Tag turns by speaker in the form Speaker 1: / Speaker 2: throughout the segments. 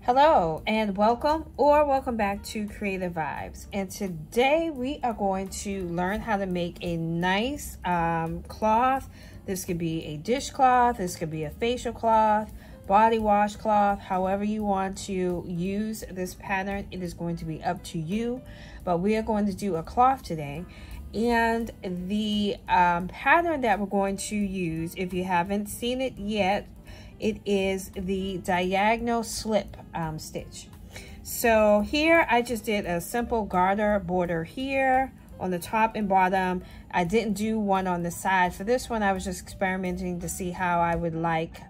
Speaker 1: Hello and welcome back to Creative Vibes. And today we are going to learn how to make a nice cloth. This could be a dishcloth, this could be a facial cloth, body wash cloth, however you want to use this pattern. It is going to be up to you, but we are going to do a cloth today. And the pattern that we're going to use, if you haven't seen it yet, it is the diagonal slip stitch. So here I just did a simple garter border here on the top and bottom. I didn't do one on the side. For this one, I was just experimenting to see how I would like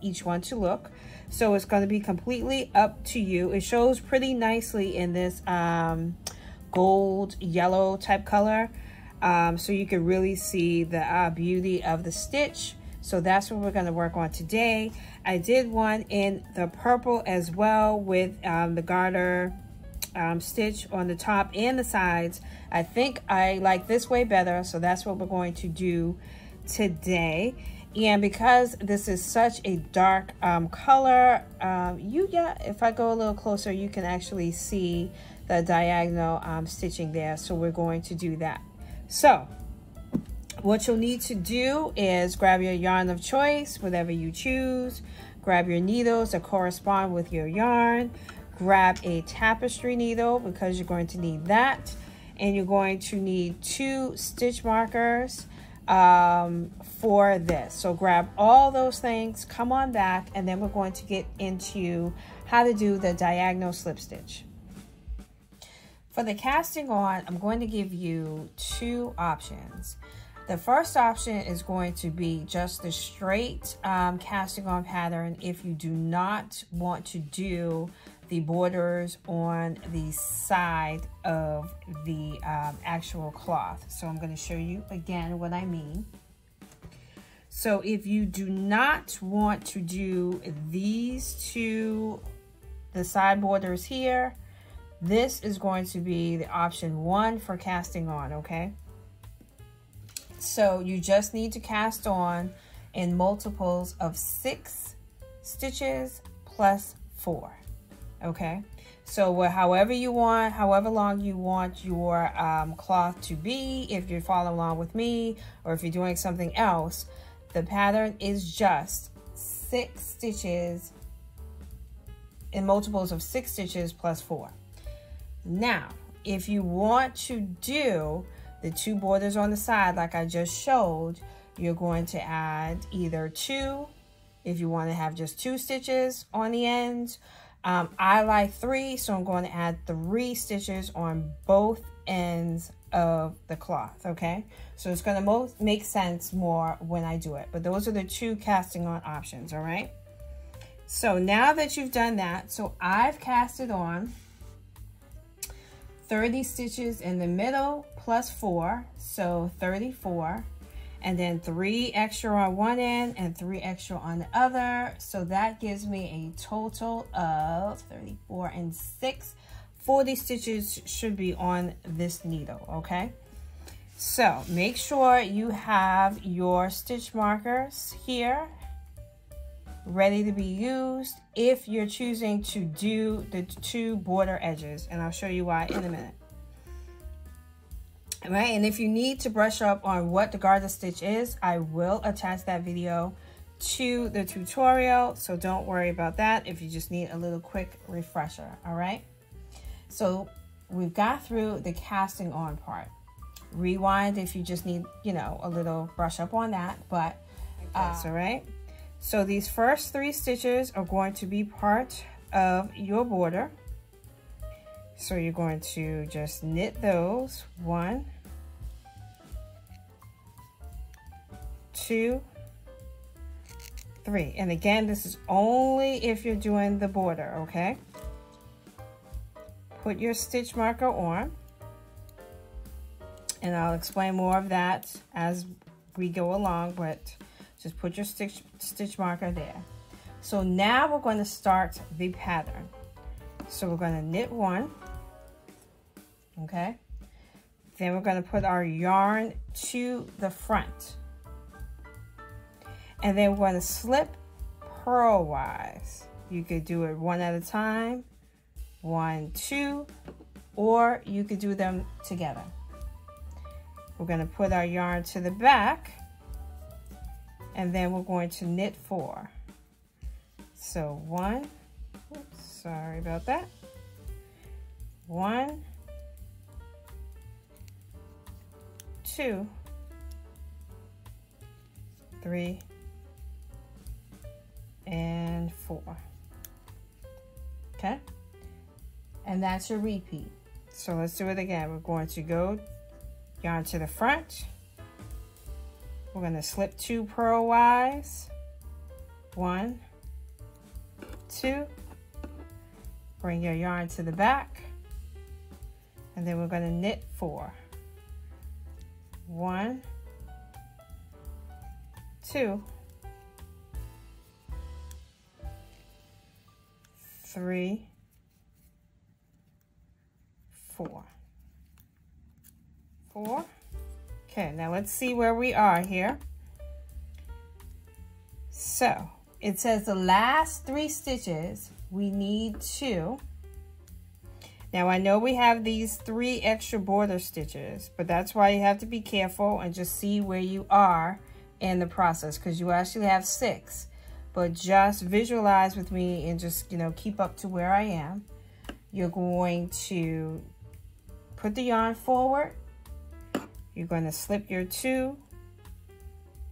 Speaker 1: each one to look. So it's going to be completely up to you. It shows pretty nicely in this gold yellow type color, so you can really see the beauty of the stitch. So that's what we're going to work on today. I did one in the purple as well with the garter stitch on the top and the sides. I think I like this way better, so that's what we're going to do today. And because this is such a dark color, if I go a little closer, you can actually see the diagonal stitching there. So we're going to do that. So what you'll need to do is grab your yarn of choice, whatever you choose. Grab your needles that correspond with your yarn. Grab a tapestry needle because you're going to need that. And you're going to need 2 stitch markers for this. So grab all those things, come on back, and then we're going to get into how to do the diagonal slip stitch. For the casting on, I'm going to give you 2 options. The first option is going to be just the straight casting on pattern if you do not want to do the borders on the side of the actual cloth. So I'm going to show you again what I mean. So if you do not want to do these 2, the side borders here, this is going to be the option 1 for casting on, okay? So you just need to cast on in multiples of 6 stitches plus 4, okay? So however you want, however long you want your cloth to be, if you're following along with me or if you're doing something else, the pattern is just 6 stitches in multiples of 6 stitches plus 4. Now, if you want to do the 2 borders on the side like I just showed, you're going to add either 2 if you want to have just 2 stitches on the ends. I like 3, so I'm going to add 3 stitches on both ends of the cloth, okay? So it's going to make sense more when I do it, but those are the 2 casting on options, all right? So now that you've done that, so I've casted on 30 stitches in the middle plus 4, so 34, and then 3 extra on one end and 3 extra on the other. So that gives me a total of 34 and 6. 40 stitches should be on this needle, okay? So make sure you have your stitch markers here ready to be used if you're choosing to do the 2 border edges, and I'll show you why in a minute. All right, and if you need to brush up on what the garter stitch is, I will attach that video to the tutorial, so don't worry about that if you just need a little quick refresher. All right, so we've got through the casting on part. Rewind if you just need, you know, a little brush up on that, but all right. So these first 3 stitches are going to be part of your border. So you're going to just knit those. 1, 2, 3. And again, this is only if you're doing the border, okay? Put your stitch marker on. And I'll explain more of that as we go along, but just put your stitch marker there. So now we're going to start the pattern. So we're going to knit 1, okay? Then we're going to put our yarn to the front. And then we're going to slip purlwise. You could do it one at a time, 1, 2, or you could do them together. We're going to put our yarn to the back, and then we're going to knit 4. So 1, oops, sorry about that. 1, 2, 3, and 4. Okay, and that's your repeat. So let's do it again. We're going to go yarn to the front. We're going to slip 2 purlwise, 1, 2, bring your yarn to the back, and then we're going to knit 4. 1, 2, 3, 4. 4. Okay, now let's see where we are here. So it says the last 3 stitches we need 2. Now I know we have these 3 extra border stitches, but that's why you have to be careful and just see where you are in the process, because you actually have 6. But just visualize with me and just, keep up to where I am. You're going to put the yarn forward. You're going to slip your 2,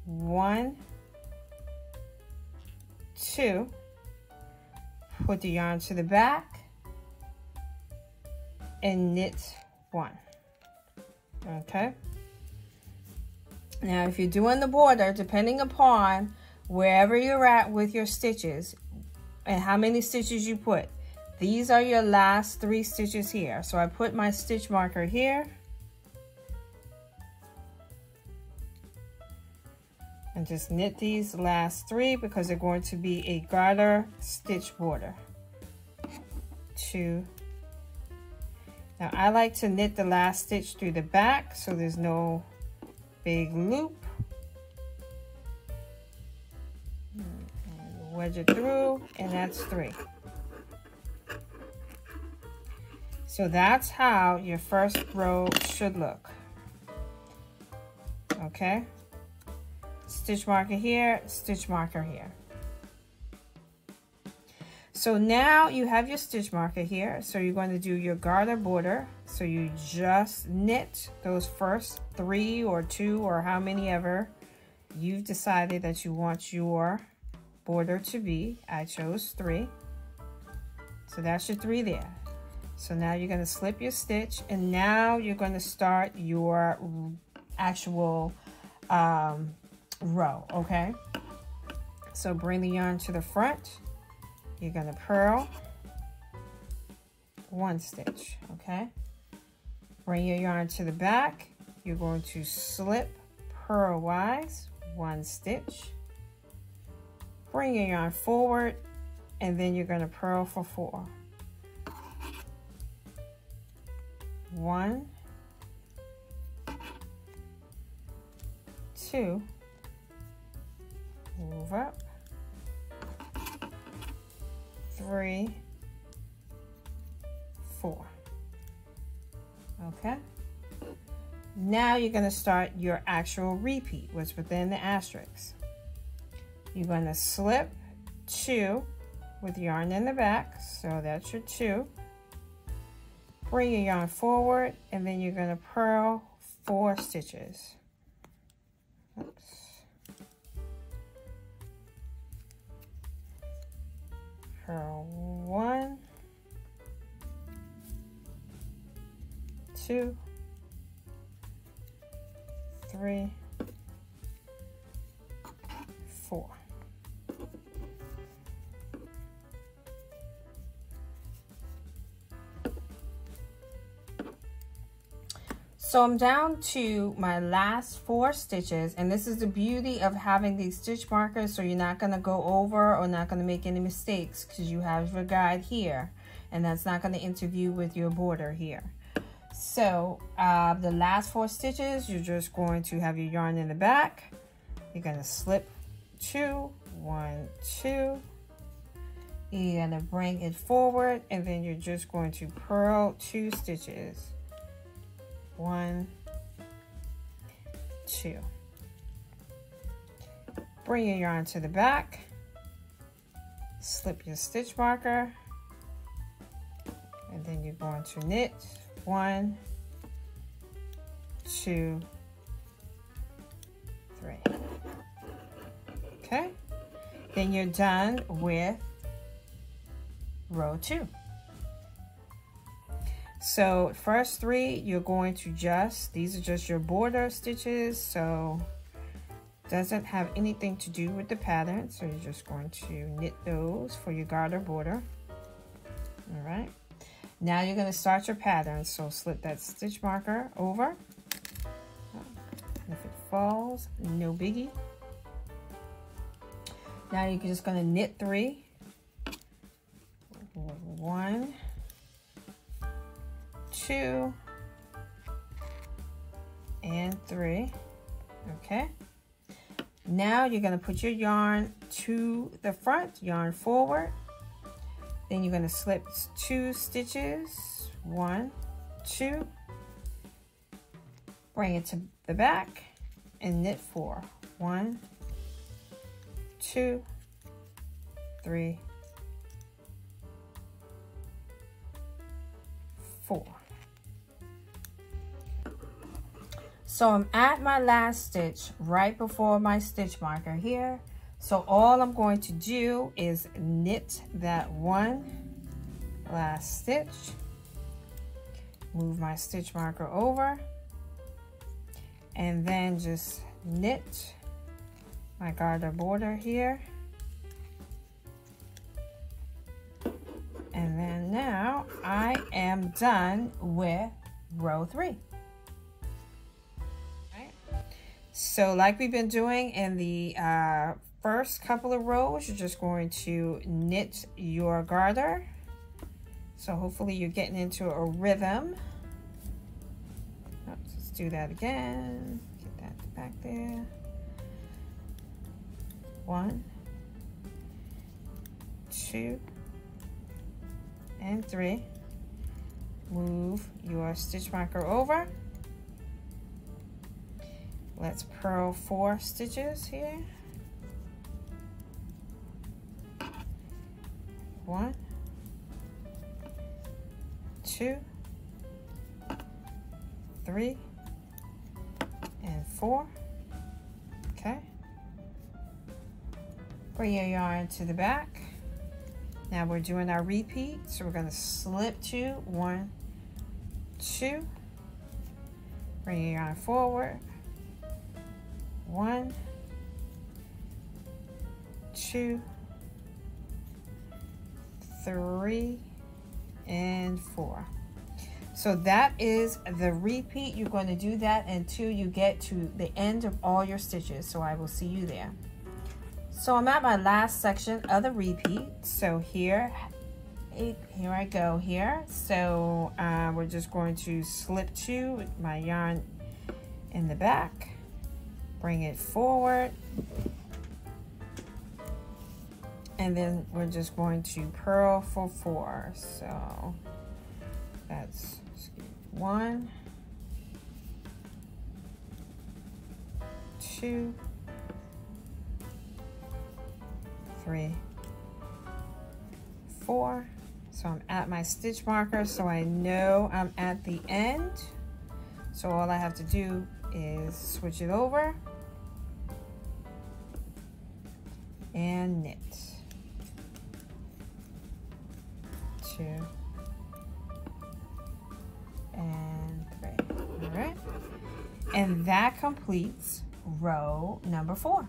Speaker 1: 1, 2, put the yarn to the back, and knit 1. Okay. Now, if you're doing the border, depending upon wherever you're at with your stitches and how many stitches you put, these are your last 3 stitches here. So I put my stitch marker here. And just knit these last 3 because they're going to be a garter stitch border. 2. Now I like to knit the last stitch through the back so there's no big loop. Wedge it through, and that's 3. So that's how your first row should look. Okay. Stitch marker here, stitch marker here. So now you have your stitch marker here. So you're going to do your garter border. So you just knit those first 3 or 2 or how many ever you've decided that you want your border to be. I chose 3. So that's your 3 there. So now you're going to slip your stitch, and now you're going to start your actual row. Okay, so bring the yarn to the front. You're going to purl 1 stitch. Okay, bring your yarn to the back. You're going to slip purlwise 1 stitch, bring your yarn forward, and then you're going to purl for 4. 1, 2, move up, 3, 4. Okay, now you're going to start your actual repeat, what's within the asterisk. You're going to slip 2 with yarn in the back, so that's your 2. Bring your yarn forward, and then you're going to purl 4 stitches. Oops. Purl 1, 2, 3, 4. So I'm down to my last 4 stitches, and this is the beauty of having these stitch markers, so you're not going to go over or not going to make any mistakes because you have your guide here, and that's not going to interfere with your border here. So the last 4 stitches, you're just going to have your yarn in the back. You're going to slip 2, 1, 2. You're gonna bring it forward, and then you're just going to purl 2 stitches. 1, 2. Bring your yarn to the back, slip your stitch marker, and then you're going to knit 1, 2, 3. Okay, then you're done with row 2. So first 3, you're going to these are just your border stitches, so doesn't have anything to do with the pattern, so you're just going to knit those for your garter border. All right, now you're going to start your pattern, so slip that stitch marker over. If it falls, no biggie. Now you're just going to knit 3. 1, 2, and 3. Okay. Now you're going to put your yarn to the front, yarn forward. Then you're going to slip 2 stitches, 1, 2. Bring it to the back and knit 4. 1, 2, 3, 4. So I'm at my last stitch right before my stitch marker here. So all I'm going to do is knit that 1 last stitch, move my stitch marker over, and then just knit my garter border here. And then now I am done with row 3. So like we've been doing in the first couple of rows, you're just going to knit your garter. So hopefully you're getting into a rhythm. Let's do that again. Get that back there. 1, 2, and 3. Move your stitch marker over. Let's purl 4 stitches here. 1, 2, 3, and 4. Okay. Bring your yarn to the back. Now we're doing our repeat, so we're going to slip 2, 1, 2. Bring your yarn forward. 1, 2, 3, and 4. So that is the repeat. You're going to do that until you get to the end of all your stitches. So I will see you there. So I'm at my last section of the repeat. So here I go here. So we're just going to slip 2 with my yarn in the back. Bring it forward, and then we're just going to purl for 4. So that's 1, 2, 3, 4. So I'm at my stitch marker, so I know I'm at the end. So all I have to do is switch it over and knit 2 and 3. All right, and that completes row number 4.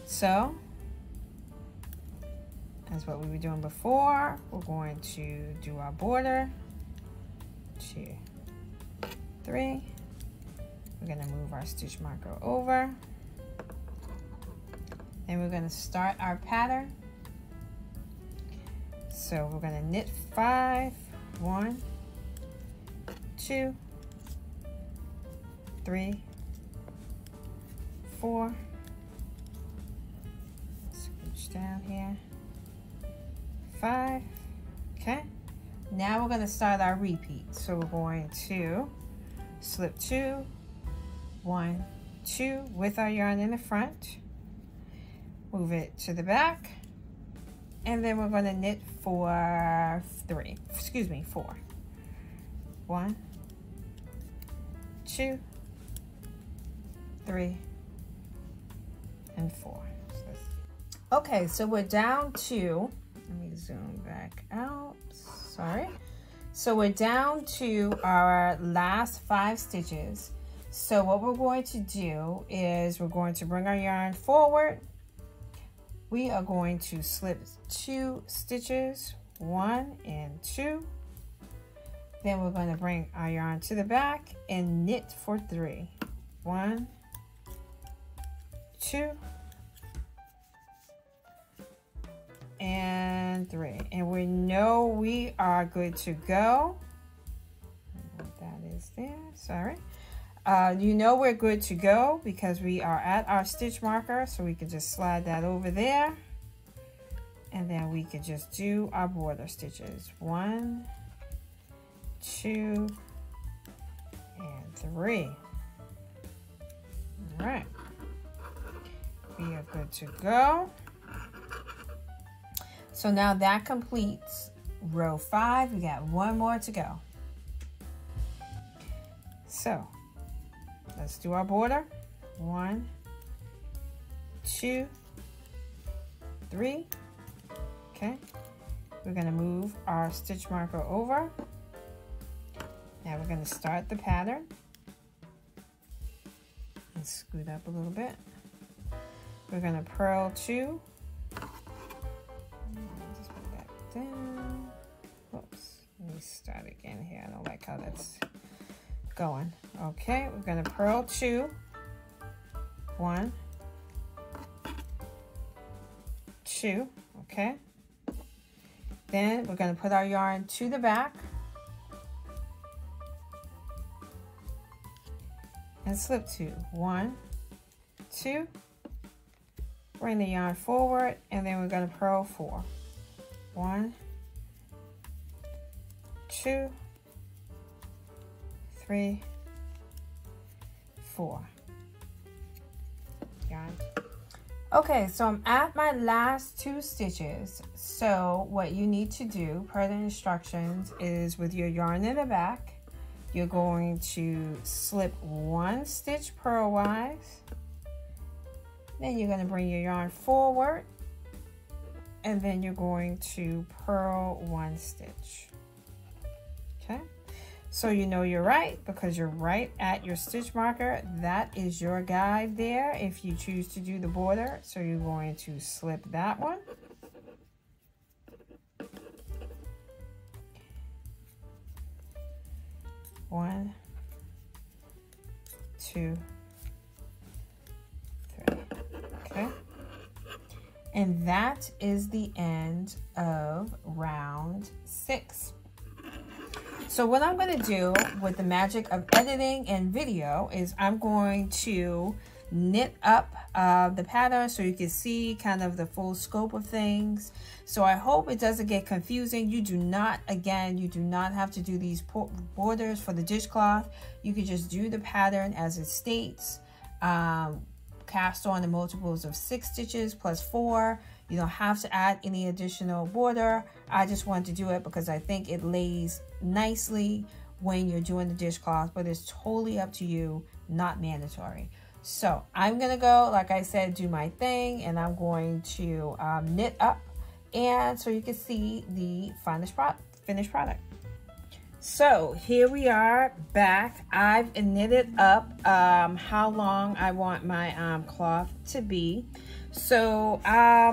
Speaker 1: So that's what we were doing before. We're going to do our border. 2, 3. We're going to move our stitch marker over, and we're going to start our pattern. So we're going to knit 5, 1, 2, 3, 4, stitch down here. 5. Okay. Now we're going to start our repeat. So we're going to slip 2, 1, 2 with our yarn in the front. Move it to the back. And then we're going to knit for 4. 1, 2, 3, and 4. Okay, so we're down to, let me zoom back out, sorry. So we're down to our last 5 stitches. So what we're going to do is we're going to bring our yarn forward. We are going to slip 2 stitches, 1 and 2. Then we're going to bring our yarn to the back and knit for 3. 1, 2, and 3. And we know we are good to go. I don't know what that is there, sorry. You know we're good to go because we are at our stitch marker, so we can just slide that over there. And then we can just do our border stitches. 1, 2, and 3. All right. We are good to go. So now that completes row 5. We got 1 more to go. So let's do our border. 1, 2, 3. Okay. We're going to move our stitch marker over. Now we're going to start the pattern. And scoot up a little bit. We're going to purl 2. Just put that down. Whoops. Let me start again here. I don't like how that's going. Okay, we're going to purl 2. 1, 2. Okay. Then we're going to put our yarn to the back and slip 2. 1, 2. Bring the yarn forward, and then we're going to purl 4. 1, 2, 3, 4. Yarn. Okay, so I'm at my last 2 stitches. So what you need to do per the instructions is with your yarn in the back, you're going to slip 1 stitch purlwise. Then you're going to bring your yarn forward, and then you're going to purl 1 stitch. Okay, so you know you're right because you're right at your stitch marker. That is your guide there if you choose to do the border. So you're going to slip that one. One, 2, 3. Okay. And that is the end of round 6. So what I'm going to do with the magic of editing and video is I'm going to knit up the pattern so you can see kind of the full scope of things. So I hope it doesn't get confusing. You do not, again, you do not have to do these borders for the dishcloth. You can just do the pattern as it states. Cast on the multiples of 6 stitches plus 4. You don't have to add any additional border. I just wanted to do it because I think it lays nicely when you're doing the dishcloth, but it's totally up to you, not mandatory. So I'm gonna go, like I said, do my thing, and I'm going to knit up, and so you can see the finished product. So here we are back. I've knitted up how long I want my cloth to be. So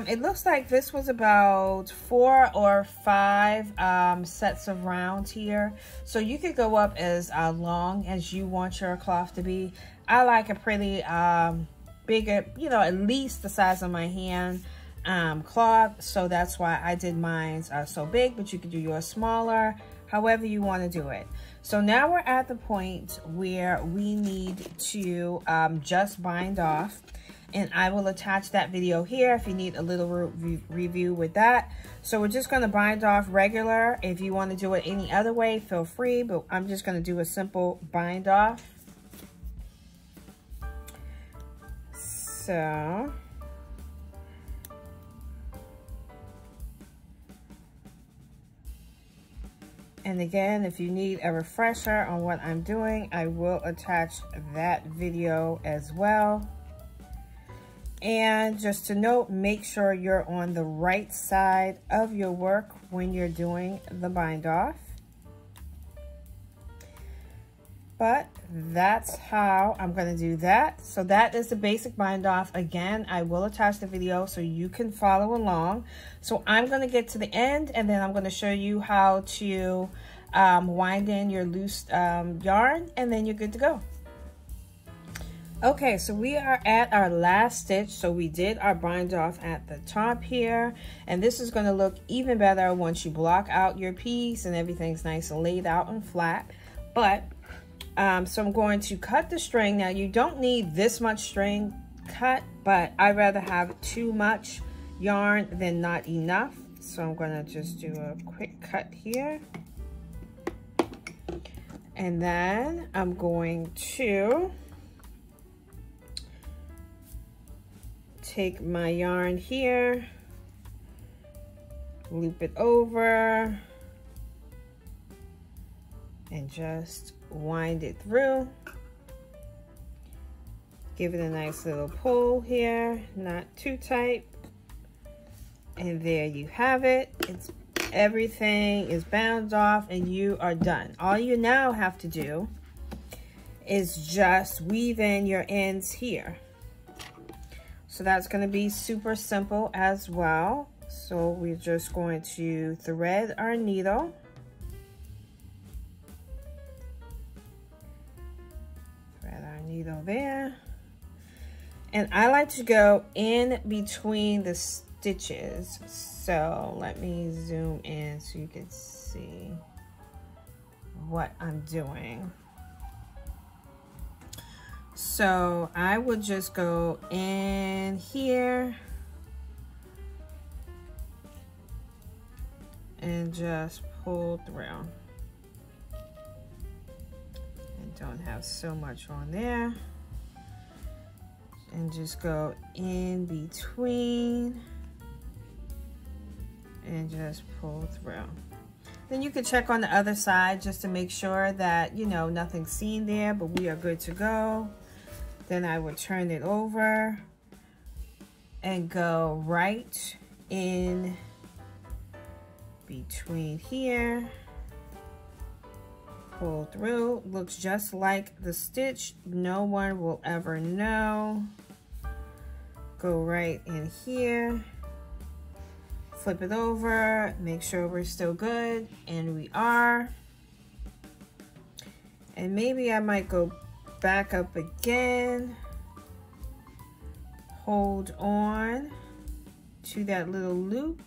Speaker 1: it looks like this was about 4 or 5 sets of rounds here. So you could go up as long as you want your cloth to be. I like a pretty bigger, you know, at least the size of my hand cloth. So that's why I did mine so big, but you could do yours smaller, however you want to do it. So now we're at the point where we need to just bind off. and I will attach that video here if you need a little review with that. So we're just going to bind off regular. If you want to do it any other way, feel free, but I'm just going to do a simple bind off. So and again, if you need a refresher on what I'm doing, I will attach that video as well. And just to note, make sure you're on the right side of your work when you're doing the bind off. But that's how I'm going to do that. So that is the basic bind off. Again, I will attach the video so you can follow along. So I'm going to get to the end, and then I'm going to show you how to wind in your loose yarn, and then you're good to go. Okay, so we are at our last stitch. So we did our bind off at the top here, and this is going to look even better once you block out your piece and everything's nice and laid out and flat. But so I'm going to cut the string. Now you don't need this much string cut, but I'd rather have too much yarn than not enough. So I'm going to just do a quick cut here. And then I'm going to take my yarn here, loop it over, and just wind it through. Give it a nice little pull here, not too tight. And there you have it. Everything is bound off and you are done. All you now have to do is just weave in your ends here. So that's going to be super simple as well. So we're just going to thread our needle. Thread our needle there. And I like to go in between the stitches. So let me zoom in so you can see what I'm doing. So I would just go in here and just pull through. And don't have so much on there. And just go in between and just pull through. Then you can check on the other side just to make sure that, you know, nothing's seen there, but we are good to go. Then I would turn it over and go right in between here, pull through. Looks just like the stitch. No one will ever know. Go right in here, flip it over, make sure we're still good, and we are. And maybe I might go back up again, hold on to that little loop,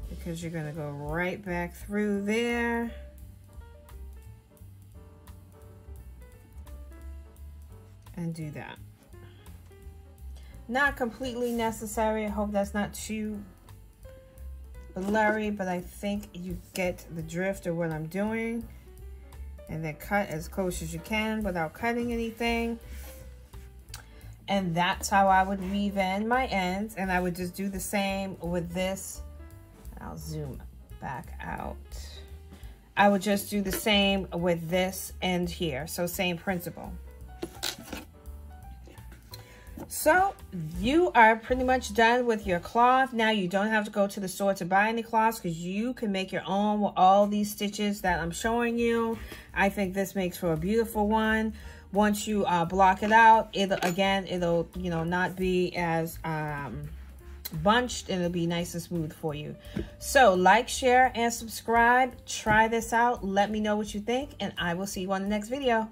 Speaker 1: because you're going to go right back through there. And do that. Not completely necessary. I hope that's not too blurry, but I think you get the drift of what I'm doing. And then cut as close as you can without cutting anything. And that's how I would weave in my ends. And I would just do the same with this. I'll zoom back out. I would just do the same with this end here. So same principle. So you are pretty much done with your cloth. Now you don't have to go to the store to buy any cloths, because you can make your own with all these stitches that I'm showing you. I think this makes for a beautiful one. Once you block it out, it'll you know, not be as bunched, and it'll be nice and smooth for you. So like, share, and subscribe. Try this out. Let me know what you think, and I will see you on the next video.